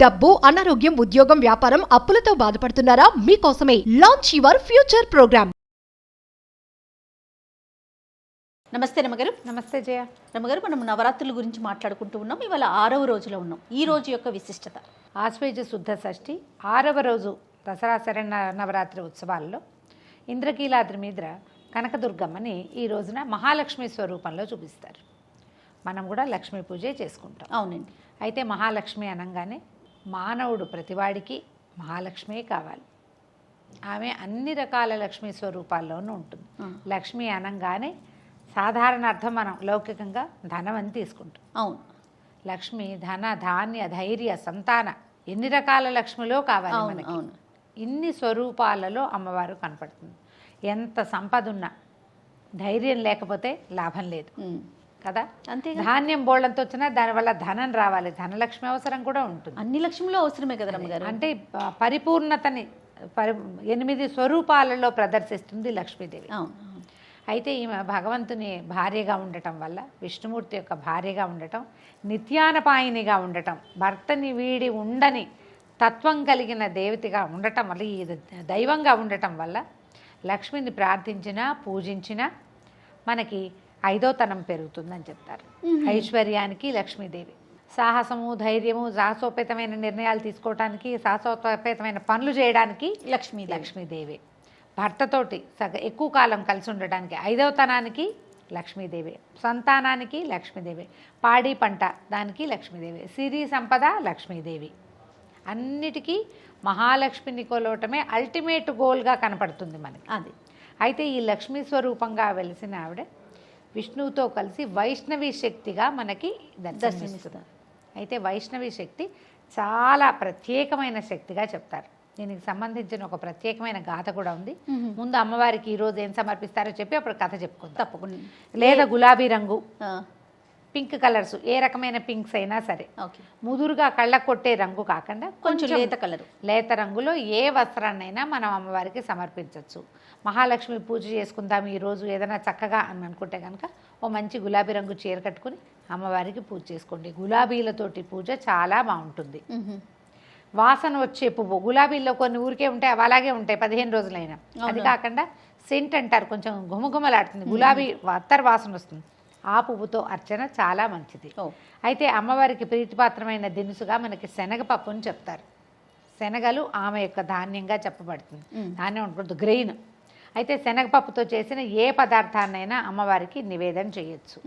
డబ్బు, అనారోగ్యం, ఉద్యోగం, వ్యాపారం, అప్పులతో బాధపడుతున్నారా? మీకోసమే లాంచ్ యువర్ ఫ్యూచర్ ప్రోగ్రామ్. నమస్తే రమగారు. నమస్తే జయ. రమగారు, మనం నవరాత్రుల గురించి మాట్లాడుకుంటూ ఉన్నాం. ఇవాళ 6వ రోజులో ఉన్నాం. ఈ రోజు యొక్క విశిష్టత ఆశ్వేజ శుద్ధ షష్ఠి 6వ రోజు దసరా శరణ నవరాత్రి ఉత్సవాల్లో ఇంద్రకీలాద్రి మీద కనకదుర్గమ్మని ఈ రోజున మహాలక్ష్మి స్వరూపంలో చూపిస్తారు. మనం కూడా లక్ష్మీ పూజే చేసుకుంటాం. అవునండి. అయితే మహాలక్ష్మి అనగానే మానవుడు ప్రతివాడికి మహాలక్ష్మే కావాలి. ఆమె అన్ని రకాల లక్ష్మీ స్వరూపాల్లోనూ ఉంటుంది. లక్ష్మి అనగానే సాధారణ అర్థం మనం లౌకికంగా ధనం అని తీసుకుంటాం. అవును. లక్ష్మి ధన, ధాన్య, ధైర్య, సంతాన ఎన్ని రకాల లక్ష్మిలో కావాలి మనకి. అవును. ఇన్ని స్వరూపాలలో అమ్మవారు కనపడుతుంది. ఎంత సంపద ఉన్నా ధైర్యం లేకపోతే లాభం లేదు కదా. అంతే. ధాన్యం బోళ్ళంతో వచ్చినా దానివల్ల ధనం రావాలి, ధనలక్ష్మి అవసరం కూడా ఉంటుంది. అన్ని లక్ష్మిలో అవసరమే కదా రమగారు. అంటే పరిపూర్ణతని 8 స్వరూపాలలో ప్రదర్శిస్తుంది లక్ష్మీదేవి. అవును. అయితే ఈమె భగవంతుని భార్యగా ఉండటం వల్ల, విష్ణుమూర్తి యొక్క భార్యగా ఉండటం, నిత్యానపాయినిగా ఉండటం, భర్తని వీడి ఉండని తత్వం కలిగిన దేవతగా ఉండటం వల్ల, ఈ దైవంగా ఉండటం వల్ల లక్ష్మిని ప్రార్థించినా పూజించినా మనకి 5వ తనం పెరుగుతుందని చెప్తారు. ఐశ్వర్యానికి లక్ష్మీదేవి, సాహసము, ధైర్యము, సాహసోపేతమైన నిర్ణయాలు తీసుకోవడానికి, సాహసోపేతమైన పనులు చేయడానికి లక్ష్మీదేవి. భర్తతోటి ఎక్కువ కాలం కలిసి ఉండడానికి 5వ తనానికి లక్ష్మీదేవి, సంతానానికి లక్ష్మీదేవి, పాడి పంట దానికి లక్ష్మీదేవి, సిరి సంపద లక్ష్మీదేవి. అన్నిటికీ మహాలక్ష్మిని కొలవటమే అల్టిమేట్ గోల్గా కనపడుతుంది మనకి. అది అయితే ఈ లక్ష్మీ స్వరూపంగా వెలిసిన ఆవిడ విష్ణువుతో కలిసి వైష్ణవి శక్తిగా మనకి దర్శనమిస్తుంది. అయితే వైష్ణవి శక్తి చాలా ప్రత్యేకమైన శక్తిగా చెప్తారు. దీనికి సంబంధించిన ఒక ప్రత్యేకమైన గాథ కూడా ఉంది. ముందు అమ్మవారికి ఈరోజు ఏం సమర్పిస్తారో చెప్పి అప్పుడు కథ చెప్పుకుందాం. తప్పకుండా. లేదా గులాబీ రంగు, పింక్ కలర్స్, ఏ రకమైన పింక్స్ అయినా సరే, ముదురుగా కళ్ళకు కొట్టే రంగు కాకుండా కొంచెం లేత రంగులో ఏ వస్త్రాన్నైనా మనం అమ్మవారికి సమర్పించవచ్చు. మహాలక్ష్మి పూజ చేసుకుందాం ఈరోజు ఏదైనా చక్కగా అని అనుకుంటే కనుక ఓ మంచి గులాబీ రంగు చీర కట్టుకుని అమ్మవారికి పూజ చేసుకోండి. గులాబీలతోటి పూజ చాలా బాగుంటుంది. వాసన వచ్చే పువ్వు, గులాబీల్లో కొన్ని ఊరికే ఉంటాయి, అవి అలాగే ఉంటాయి 15 రోజులైనా. అది కాకుండా సెంట్ అంటారు, కొంచెం గుమగుమలాడుతుంది, గులాబీ అత్తర్ వాసన వస్తుంది. ఆ పువ్వుతో అర్చన చాలా మంచిది. అయితే అమ్మవారికి ప్రీతిపాత్రమైన దినుసుగా మనకి శనగపప్పుని చెప్తారు. శనగలు ఆమె యొక్క ధాన్యంగా చెప్పబడుతుంది. ధాన్యం ఉంటుంది, గ్రెయిన్. అయితే శనగపప్పుతో చేసిన ఏ పదార్థాన్నైనా అమ్మవారికి నివేదన చేయొచ్చు.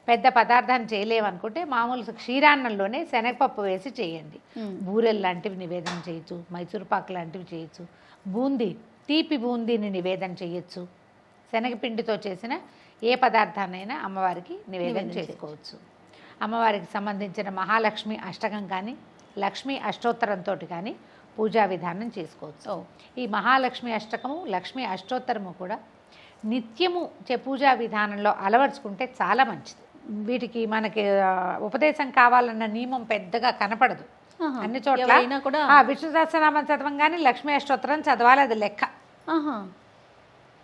పెద్ద పదార్థాన్ని చేయలేమనుకుంటే మామూలు క్షీరాన్నంలోనే శనగపప్పు వేసి చేయండి. బూరెలు లాంటివి నివేదన చేయొచ్చు, మైసూరుపాకు లాంటివి చేయొచ్చు, బూందీ, తీపి బూందీని నివేదన చేయొచ్చు. శనగపిండితో చేసిన ఏ పదార్థాన్నైనా అమ్మవారికి నివేదన చేసుకోవచ్చు. అమ్మవారికి సంబంధించిన మహాలక్ష్మి అష్టకం కానీ లక్ష్మీ అష్టోత్తరంతో కానీ పూజా విధానం చేసుకోవచ్చు. ఈ మహాలక్ష్మి అష్టకము, లక్ష్మీ అష్టోత్తరము కూడా నిత్యము పూజా విధానంలో అలవర్చుకుంటే చాలా మంచిది. వీటికి మనకి ఉపదేశం కావాలన్న నియమం పెద్దగా కనపడదు. అన్ని చోట్ల విష్ణు సహస్రనామం చదవంగానే లక్ష్మీ అష్టోత్తరం చదవాలి, అది లెక్క.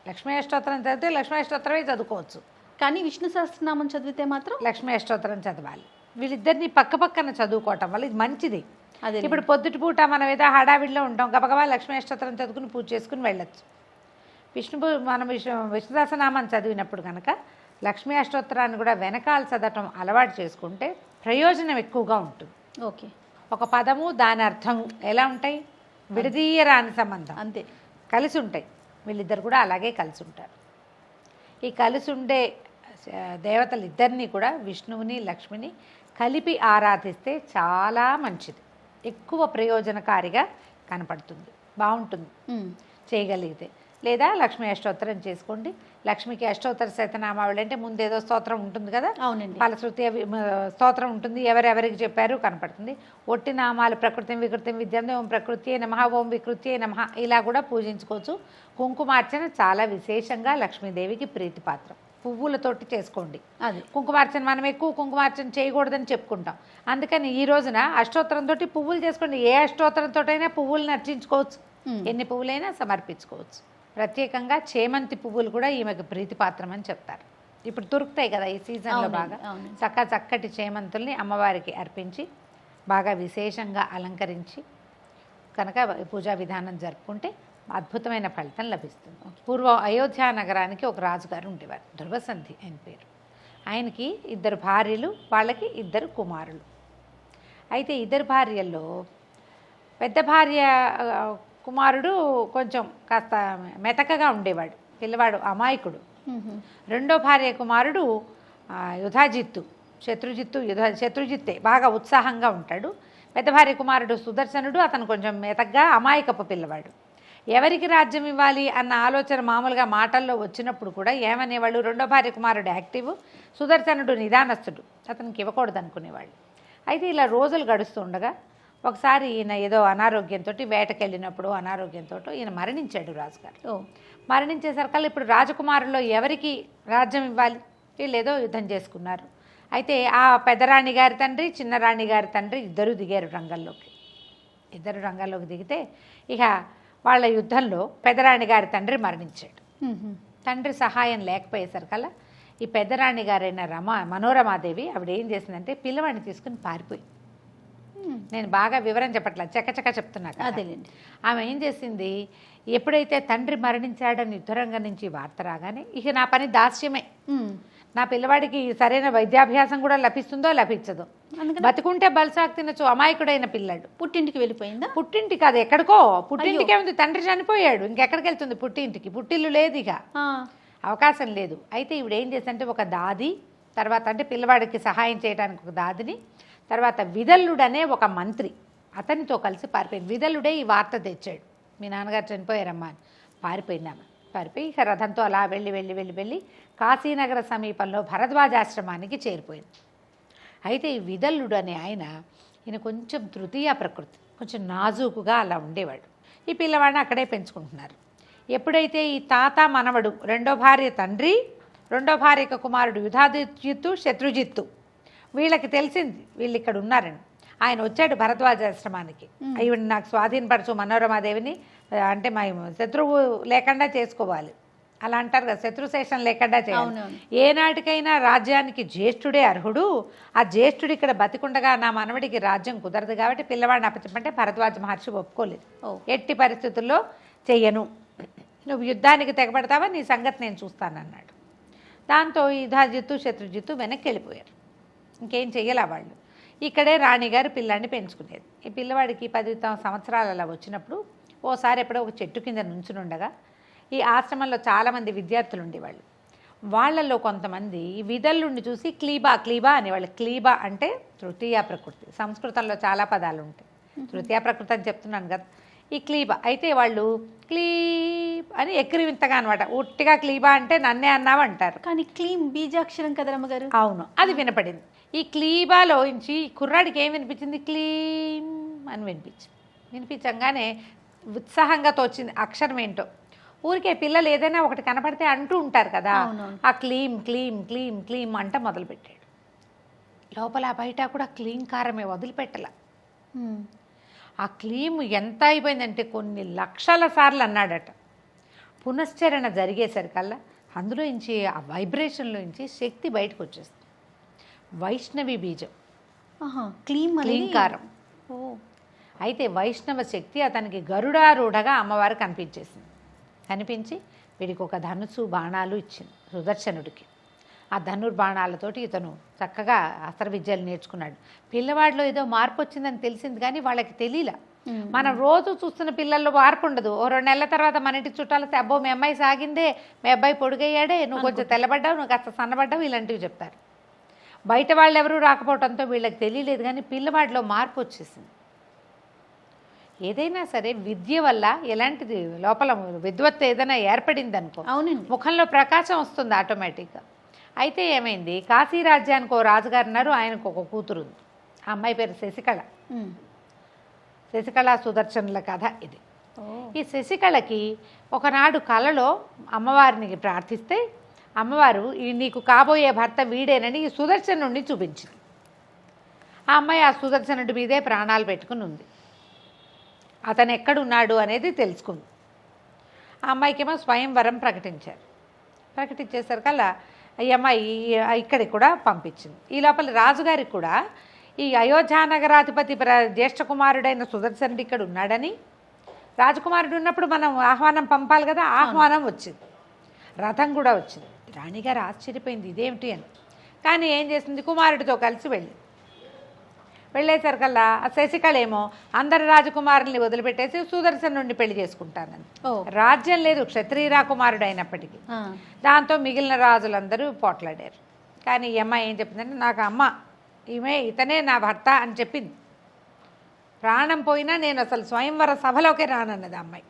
లక్ష్మీ అష్టోత్తరం చదివితే లక్ష్మీ అష్టోత్తరమే చదువుకోవచ్చు, కానీ విష్ణు సహస్రనామం చదివితే మాత్రం లక్ష్మీ అష్టోత్తరం చదవాలి. వీళ్ళిద్దరిని పక్క పక్కన చదువుకోవటం వల్ల ఇది మంచిది. ఇప్పుడు పొద్దుటి పూట మనం ఏదో హడావిడిలో ఉంటాం, గబగబా లక్ష్మీ అష్టోత్తరం చదువుకుని పూజ చేసుకుని వెళ్ళొచ్చు. మనం విష్ణు సహస్రనామం చదివినప్పుడు కనుక లక్ష్మీ అష్టోత్తరాన్ని కూడా వెనకాల చదవటం అలవాటు చేసుకుంటే ప్రయోజనం ఎక్కువగా ఉంటుంది. ఓకే. ఒక పదము దాని అర్థం ఎలా ఉంటాయి, విడదీయరాని సంబంధం, అంతే, కలిసి ఉంటాయి. వీళ్ళిద్దరు కూడా అలాగే కలిసి ఉంటారు. ఈ కలిసి ఉండే దేవతలు ఇద్దరినీ కూడా, విష్ణువుని లక్ష్మిని కలిపి ఆరాధిస్తే చాలా మంచిది, ఎక్కువ ప్రయోజనకారిగా కనపడుతుంది, బాగుంటుంది చేయగలిగితే. లేదా లక్ష్మీ అష్టోత్తరం చేసుకోండి. లక్ష్మికి అష్టోత్తర శతనామావళి అంటే ముందేదో స్తోత్రం ఉంటుంది కదా. అవునండి. ఫలశ్రుతి స్తోత్రం ఉంటుంది, ఎవరెవరికి చెప్పారు కనపడుతుంది. ఒట్టి నామాలు ప్రకృతి వికృతి విద్యం ఓం ప్రకృతి నమః, ఓం వికృతి నమః ఇలా కూడా పూజించుకోవచ్చు. కుంకుమార్చన చాలా విశేషంగా లక్ష్మీదేవికి ప్రీతిపాత్రం. పువ్వులతోటి చేసుకోండి. అది కుంకుమార్చన మనం ఎక్కువ కుంకుమార్చన చేయకూడదని చెప్పుకుంటాం. అందుకని ఈ రోజున అష్టోత్తరంతో పువ్వులు చేసుకోండి. ఏ అష్టోత్తరంతోటైనా పువ్వులను అర్చించుకోవచ్చు, ఎన్ని పువ్వులైనా సమర్పించుకోవచ్చు. ప్రత్యేకంగా చేమంతి పువ్వులు కూడా ఈమెకు ప్రీతిపాత్రం అని చెప్తారు. ఇప్పుడు దొరుకుతాయి కదా ఈ సీజన్లో బాగా. చక్కటి చేమంతుల్ని అమ్మవారికి అర్పించి బాగా విశేషంగా అలంకరించి కనుక పూజా విధానం జరుపుకుంటే అద్భుతమైన ఫలితం లభిస్తుంది. పూర్వం అయోధ్య నగరానికి ఒక రాజుగారు ఉండేవారు, ధ్రువసంధి ఆయన పేరు. ఆయనకి 2 భార్యలు, వాళ్ళకి 2 కుమారులు. అయితే 2 భార్యల్లో పెద్ద భార్య కుమారుడు కొంచెం కాస్త మెతకగా ఉండేవాడు, పిల్లవాడు అమాయకుడు. రెండో భార్య కుమారుడు శత్రుజిత్తే బాగా ఉత్సాహంగా ఉంటాడు. పెద్ద భార్య కుమారుడు సుదర్శనుడు, అతను కొంచెం మెతగ్గా అమాయకపు పిల్లవాడు. ఎవరికి రాజ్యం ఇవ్వాలి అన్న ఆలోచన మామూలుగా మాటల్లో వచ్చినప్పుడు కూడా ఏమనేవాళ్ళు, రెండో భార్య కుమారుడు యాక్టివ్, సుదర్శనుడు నిదానస్తుడు, అతనికి ఇవ్వకూడదు అనుకునేవాళ్ళు. అయితే ఇలా రోజులు గడుస్తూ ఉండగా ఒకసారి ఈయన ఏదో అనారోగ్యంతో, వేటకెళ్ళినప్పుడు అనారోగ్యంతో ఈయన మరణించాడు రాజుగారు. మరణించేసరికల్లా ఇప్పుడు రాజకుమారుల్లో ఎవరికి రాజ్యం ఇవ్వాలి, వీళ్ళు ఏదో యుద్ధం చేసుకున్నారు. అయితే ఆ పెద్దరాణి గారి తండ్రి, చిన్నరాణి గారి తండ్రి ఇద్దరు దిగారు రంగంలోకి. ఇద్దరు రంగంలోకి దిగితే ఇక వాళ్ళ యుద్ధంలో పెద్దరాణి గారి తండ్రి మరణించాడు. తండ్రి సహాయం లేకపోయేసరికల్లా ఈ పెద్దరాణి గారైన మనోరమాదేవి ఆవిడ ఏం చేసిందంటే పిల్లవాడిని తీసుకుని పారిపోయింది. నేను బాగా వివరం చెప్పట్లేదు, చకచక చెప్తున్నా. అదేలేండి. ఆమె ఏం చేసింది, ఎప్పుడైతే తండ్రి మరణించాడని యుద్ధరంగం నుంచి వార్త రాగానే ఇక నా పని దాస్యమే, నా పిల్లవాడికి సరైన వైద్యాభ్యాసం కూడా లభిస్తుందో లభించదో, బతుకుంటే బలసాకు తినచ్చు, అమాయకుడైన పిల్లాడు. పుట్టింటికి వెళ్ళిపోయిందా? పుట్టింటికి కాదు, ఎక్కడికో. పుట్టింటికే ఉంది, తండ్రి చనిపోయాడు, ఇంకెక్కడికి వెళ్తుంది పుట్టింటికి? పుట్టిల్లు లేదు, ఇక అవకాశం లేదు. అయితే ఈవిడ ఏం చేసిందంటే ఒక దాది, తర్వాత అంటే పిల్లవాడికి సహాయం చేయడానికి ఒక దాదిని, తర్వాత విదల్లుడనే ఒక మంత్రి, అతనితో కలిసి పారిపోయింది. విదల్లుడే ఈ వార్త తెచ్చాడు, మీ నాన్నగారు చనిపోయారమ్మా అని. పారిపోయిందామా, పారిపోయి ఇక రథంతో అలా వెళ్ళి వెళ్ళి వెళ్ళి వెళ్ళి కాశీనగర సమీపంలో భరద్వాజాశ్రమానికి చేరిపోయింది. అయితే ఈ విదల్లుడు అనే ఈయన కొంచెం తృతీయ ప్రకృతి, కొంచెం నాజూకుగా అలా ఉండేవాడు. ఈ పిల్లవాడిని అక్కడే పెంచుకుంటున్నారు. ఎప్పుడైతే ఈ తాత మనవడు, రెండో భార్య తండ్రి, రెండో భార్య కుమారుడు యుధాజిత్తు, శత్రుజిత్తు, వీళ్ళకి తెలిసింది వీళ్ళు ఇక్కడ ఉన్నారని. ఆయన వచ్చాడు భరద్వాజాశ్రమానికి, ఈవిడ నాకు స్వాధీనపరచు మనోరమాదేవిని, అంటే మా శత్రువు లేకుండా చేసుకోవాలి, అలా అంటారు కదా, శత్రుశేషం లేకుండా చేయాలి. ఏనాటికైనా రాజ్యానికి జ్యేష్ఠుడే అర్హుడు, ఆ జ్యేష్ఠుడు ఇక్కడ బతికుండగా నా మనవడికి రాజ్యం కుదరదు కాబట్టి పిల్లవాడిని అప్పచెప్పంటే భరద్వాజ మహర్షి ఒప్పుకోలేదు. ఎట్టి పరిస్థితుల్లో చెయ్యను, నువ్వు యుద్ధానికి తెగబడతావా, నీ సంగతి నేను చూస్తానన్నాడు. దాంతో యుధాజిత్తు, శత్రుజిత్తు వెనక్కి వెళ్ళిపోయారు. ఇంకేం చెయ్యాలా వాళ్ళు. ఇక్కడే రాణిగారు పిల్లాన్ని పెంచుకునేది. ఈ పిల్లవాడికి 10 సంవత్సరాలు అలా వచ్చినప్పుడు ఓసారి ఎప్పుడో ఒక చెట్టు కింద నుంచునుండగా ఈ ఆశ్రమంలో చాలామంది విద్యార్థులు ఉండేవాళ్ళు. వాళ్ళల్లో కొంతమంది ఈ విదల్లుండి చూసి క్లీబా అనేవాళ్ళు. క్లీబా అంటే తృతీయ ప్రకృతి, సంస్కృతంలో చాలా పదాలు ఉంటాయి, తృతీయ ప్రకృతి అని చెప్తున్నాను కదా. ఈ క్లీబా అయితే వాళ్ళు క్లీబ్ అని ఎక్కిరివింతగా అనమాట, ఉట్టిగా క్లీబా అంటే నన్నే అన్నావు అంటారు, కానీ క్లీమ్ బీజాక్షరం కదా రమ్మగారు. అవును, అది వినపడింది. ఈ క్లీబాలోంచి కుర్రాడికి ఏం వినిపించింది, క్లీమ్ అని వినిపించంగానే ఉత్సాహంగా తోచింది అక్షరం ఏంటో. ఊరికే పిల్లలు ఏదైనా ఒకటి కనపడితే అంటూ ఉంటారు కదా, ఆ క్లీమ్ క్లీమ్ క్లీమ్ క్లీమ్ అంట మొదలుపెట్టాడు. లోపల బయట కూడా క్లీంకారమే, వదిలిపెట్టల. ఆ క్లీమ్ ఎంత అయిపోయిందంటే కొన్ని లక్షల సార్లు అన్నాడట. పునశ్చరణ జరిగేసరికల్లా అందులో నుంచి, ఆ వైబ్రేషన్లో నుంచి శక్తి బయటకు వచ్చేస్తుంది. వైష్ణవి బీజం, క్లీంకారం. అయితే వైష్ణవ శక్తి అతనికి గరుడారూఢగా అమ్మవారు కనిపించి వీడికి ఒక ధనుసు బాణాలు ఇచ్చింది సుదర్శనుడికి. ఆ ధనుర్బాణాలతోటి ఇతను చక్కగా అస్త్ర విద్యలు నేర్చుకున్నాడు. పిల్లవాడిలో ఏదో మార్పు వచ్చిందని తెలిసింది కానీ వాళ్ళకి తెలియలా. మనం రోజు చూస్తున్న పిల్లల్లో మార్పు ఉండదు. ఓ 2 నెలల తర్వాత మన ఇంటి చుట్టాలు అబ్బో మీ అమ్మాయి సాగిందే, మీ అబ్బాయి పొడుగయ్యాడే, నువ్వు కొంచెం తెల్లబడ్డావు, నువ్వు కాస్త సన్నబడ్డావు, ఇలాంటివి చెప్తారు. బయట వాళ్ళు ఎవరూ రాకపోవడంతో వీళ్ళకి తెలియలేదు కానీ పిల్లవాడిలో మార్పు వచ్చేసింది. ఏదైనా సరే విద్య వల్ల ఎలాంటిది లోపల విద్వత్తు ఏదైనా ఏర్పడింది అనుకో, అవునండి, ముఖంలో ప్రకాశం వస్తుంది ఆటోమేటిక్గా. అయితే ఏమైంది, కాశీ రాజ్యానికి ఓ రాజుగారు ఉన్నారు, ఆయనకు ఒక కూతురు ఉంది. ఆ అమ్మాయి పేరు శశికళ. శశికళ సుదర్శనుల కథ ఇది. ఈ శశికళకి ఒకనాడు కలలో అమ్మవారిని ప్రార్థిస్తే అమ్మవారు ఈ నీకు కాబోయే భర్త వీడేనని ఈ సుదర్శనుడిని చూపించింది. ఆ అమ్మాయి ఆ సుదర్శనుడి మీదే ప్రాణాలు పెట్టుకుని ఉంది. అతను ఎక్కడున్నాడు అనేది తెలుసుకుంది. ఆ అమ్మాయికేమో స్వయంవరం ప్రకటించేసరికల్లా ఈ అమ్మాయి ఇక్కడికి కూడా పంపించింది. ఈ లోపల రాజుగారికి కూడా ఈ అయోధ్యానగరాధిపతి జ్యేష్ఠ కుమారుడైన సుదర్శనుడు ఇక్కడ ఉన్నాడని, రాజకుమారుడు ఉన్నప్పుడు మనం ఆహ్వానం పంపాలి కదా, ఆహ్వానం వచ్చింది, రథం కూడా వచ్చింది. రాణిగారు ఆశ్చర్యపోయింది ఇదేమిటి అని. కానీ ఏం చేసింది, కుమారుడితో కలిసి వెళ్ళేసరికల్లా శశికళ ఏమో అందరి రాజకుమారుల్ని వదిలిపెట్టేసి సుదర్శనుడిని పెళ్లి చేసుకుంటానని. రాజ్యం లేదు, క్షత్రియ రాకుమారుడు అయినప్పటికీ. దాంతో మిగిలిన రాజులందరూ పోట్లాడారు. కానీ ఈ అమ్మ ఏం చెప్పిందంటే, నాకు అమ్మ ఇతనే నా భర్త అని చెప్పింది. ప్రాణం పోయినా నేను అసలు స్వయంవర సభలోకి రానన్నది అమ్మాయి.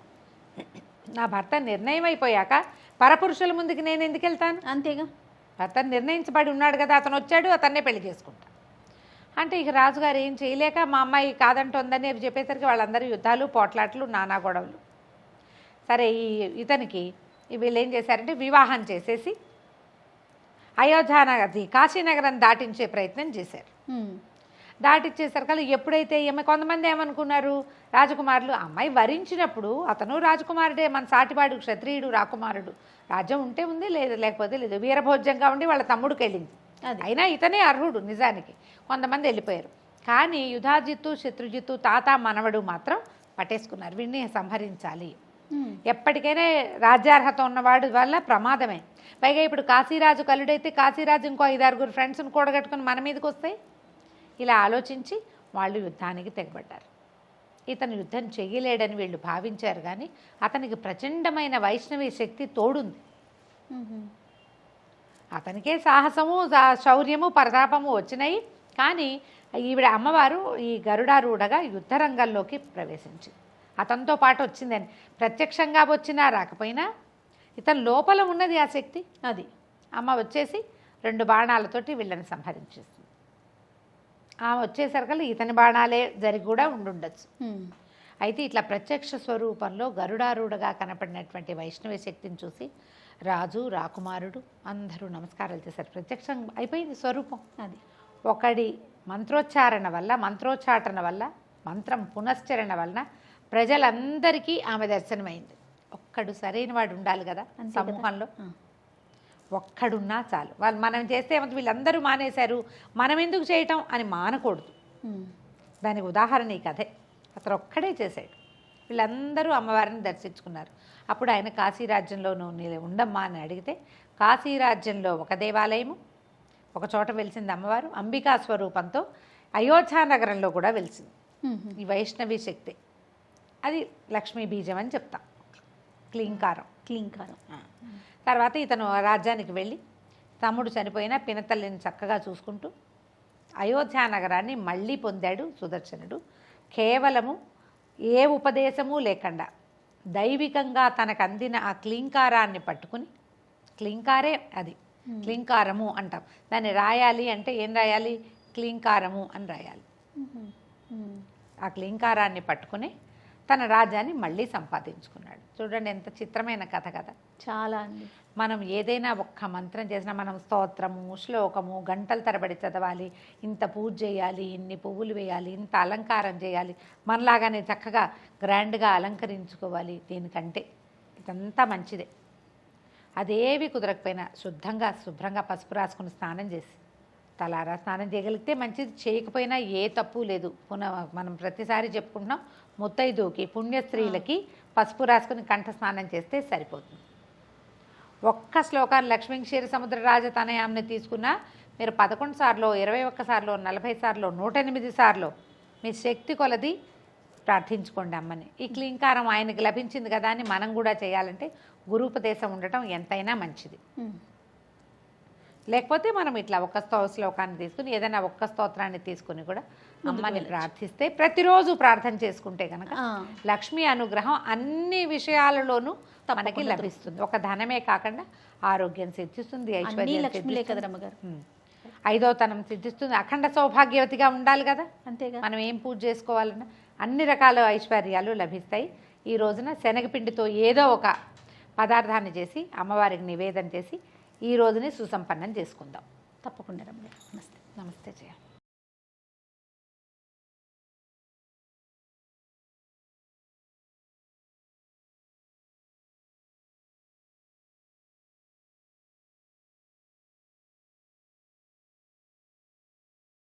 నా భర్త నిర్ణయం అయిపోయాక పరపురుషుల ముందుకు నేను ఎందుకు వెళ్తాను? అంతేగా, భర్త నిర్ణయించబడి ఉన్నాడు కదా, అతను వచ్చాడు, అతన్నే పెళ్లి చేసుకుంటా అంటే ఇక రాజుగారు ఏం చేయలేక మా అమ్మాయి కాదంటోందని చెప్పేసరికి వాళ్ళందరూ యుద్ధాలు, పోట్లాట్లు, నానా గొడవలు. సరే ఇతనికి వీళ్ళు ఏం చేశారంటే వివాహం చేసేసి అయోధ్యానగర్ కాశీనగరం దాటించే ప్రయత్నం చేశారు. దాటిచ్చేసరికి ఎప్పుడైతే కొంతమంది ఏమనుకున్నారు, రాజకుమారులు అమ్మాయి వరించినప్పుడు అతను రాజకుమారుడే, మన సాటివాడు క్షత్రియుడు రాకుమారుడు, రాజ్యం ఉంటే ఉంది, లేకపోతే లేదు, వీరభోజ్యంగా ఉండి వాళ్ళ తమ్ముడికి వెళ్ళింది, అయినా ఇతనే అర్హుడు నిజానికి. కొంతమంది వెళ్ళిపోయారు. కానీ యుధాజిత్తు, శత్రుజిత్తు, తాత మనవడు మాత్రం పట్టేసుకున్నారు, వీడిని సంహరించాలి. ఎప్పటికైనా రాజ్యార్హత ఉన్నవాడు వల్ల ప్రమాదమే. పైగా ఇప్పుడు కాశీరాజు కలుడైతే కాశీరాజు ఇంకో 5-6 ఫ్రెండ్స్ని కూడగట్టుకుని మన మీదకి వస్తాయి. ఇలా ఆలోచించి వాళ్ళు యుద్ధానికి తెగబడ్డారు. ఇతను యుద్ధం చెయ్యలేడని వీళ్ళు భావించారు. కానీ అతనికి ప్రచండమైన వైష్ణవి శక్తి తోడుంది. అతనికే సాహసము, శౌర్యము, ప్రతాపము వచ్చినాయి. కానీ ఈవిడ అమ్మవారు ఈ గరుడారూఢగా యుద్ధరంగంలోకి ప్రవేశించింది. అతనితో పాటు వచ్చిందని ప్రత్యక్షంగా వచ్చినా రాకపోయినా ఇతని లోపల ఉన్నది ఆ శక్తి. అది అమ్మ వచ్చేసి 2 బాణాలతోటి వీళ్ళని సంహరించేస్తుంది. ఆమె వచ్చేసరికి ఇతని బాణాలే జరిగి కూడా ఉండుండొచ్చు. అయితే ఇట్లా ప్రత్యక్ష స్వరూపంలో గరుడారూఢగా కనపడినటువంటి వైష్ణవ శక్తిని చూసి రాజు, రాకుమారుడు అందరూ నమస్కారాలు చేశారు. ప్రత్యక్షం అయిపోయింది స్వరూపం. అది ఒకడి మంత్రోచ్చారణ వల్ల, మంత్రోచ్చాటన వల్ల, మంత్రం పునశ్చరణ వలన ప్రజలందరికీ ఆమె దర్శనమైంది. ఒక్కడు సరైన వాడు ఉండాలి కదా సమూహంలో, ఒక్కడున్నా చాలు. వాళ్ళు మనం చేస్తే ఏమంటే వీళ్ళందరూ మానేశారు, మనం ఎందుకు చేయటం అని మానకూడదు. దానికి ఉదాహరణ ఈ కథే. అతను ఒక్కడే చేశాడు, వీళ్ళందరూ అమ్మవారిని దర్శించుకున్నారు. అప్పుడు ఆయన కాశీరాజ్యంలోనూ ఉండమ్మా అని అడిగితే, కాశీరాజ్యంలో ఒక దేవాలయము, ఒక చోట వెలిసింది అమ్మవారు అంబికా స్వరూపంతో, అయోధ్యానగరంలో కూడా వెలిసింది ఈ వైష్ణవి శక్తి. అది లక్ష్మీ బీజం అని చెప్తాం, క్లీంకారం. తర్వాత ఇతను రాజ్యానికి వెళ్ళి తమ్ముడు చనిపోయినా పినతల్లిని చక్కగా చూసుకుంటూ అయోధ్యానగరాన్ని మళ్ళీ పొందాడు సుదర్శనుడు. కేవలము ఏ ఉపదేశము లేకుండా దైవికంగా తనకు అందిన ఆ క్లీంకారాన్ని పట్టుకుని, క్లీంకారే అది, క్లీంకారము అంటాం. దాన్ని రాయాలి అంటే ఏం రాయాలి, క్లీంకారము అని రాయాలి. ఆ క్లీంకారాన్ని పట్టుకుని తన రాజ్యాన్ని మళ్ళీ సంపాదించుకున్నాడు. చూడండి ఎంత చిత్రమైన కథ కదా. చాలా అండి. మనం ఏదైనా ఒక్క మంత్రం చేసినా మనం స్తోత్రము, శ్లోకము గంటల తరబడి చదవాలి, ఇంత పూజ చేయాలి, ఇన్ని పువ్వులు వేయాలి, ఇంత అలంకారం చేయాలి, మనలాగానే చక్కగా గ్రాండ్గా అలంకరించుకోవాలి. దీనికంటే ఇదంతా మంచిదే. అదేవి కుదరకపోయినా శుభ్రంగా పసుపు రాసుకుని స్నానం చేసి తలారా స్నానం చేయగలిగితే మంచిది, చేయకపోయినా ఏ తప్పు లేదు. మనం ప్రతిసారి చెప్పుకుంటున్నాం, ముత్తైదుకి పుణ్యస్త్రీలకి పసుపు రాసుకుని కంఠ స్నానం చేస్తే సరిపోతుంది. ఒక్క శ్లోకాన్ని లక్ష్మీ క్షీర సముద్ర రాజతనయాన్ని తీసుకున్నా మీరు 11 సార్లు, 21 సార్లు, 40 సార్లు, 108 సార్లు మీ శక్తి కొలది ప్రార్థించుకోండి అమ్మని. ఈ క్లీంకారం ఆయనకి లభించింది కదా అని మనం కూడా చేయాలంటే గురూపదేశం ఉండటం ఎంతైనా మంచిది. లేకపోతే మనం ఇట్లా ఒక్క శ్లోకాన్ని తీసుకుని ఏదైనా ఒక్క స్తోత్రాన్ని తీసుకుని కూడా అమ్మని ప్రార్థిస్తే, ప్రతిరోజు ప్రార్థన చేసుకుంటే కనుక లక్ష్మీ అనుగ్రహం అన్ని విషయాలలోనూ మనకి లభిస్తుంది. ఒక ధనమే కాకుండా ఆరోగ్యం సిద్ధిస్తుంది, ఐశ్వర్యం సిద్ధిస్తుంది, 5వ తనం సిద్ధిస్తుంది, అఖండ సౌభాగ్యవతిగా ఉండాలి కదా. అంతేగా మనం ఏం పూజ చేసుకోవాలన్నా అన్ని రకాల ఐశ్వర్యాలు లభిస్తాయి. ఈ రోజున శనగపిండితో ఏదో ఒక పదార్థాన్ని చేసి అమ్మవారికి నివేదన చేసి ఈ రోజుని సుసంపన్నం చేసుకుందాం. తప్పకుండా రమ్య. నమస్తే. నమస్తే జయ.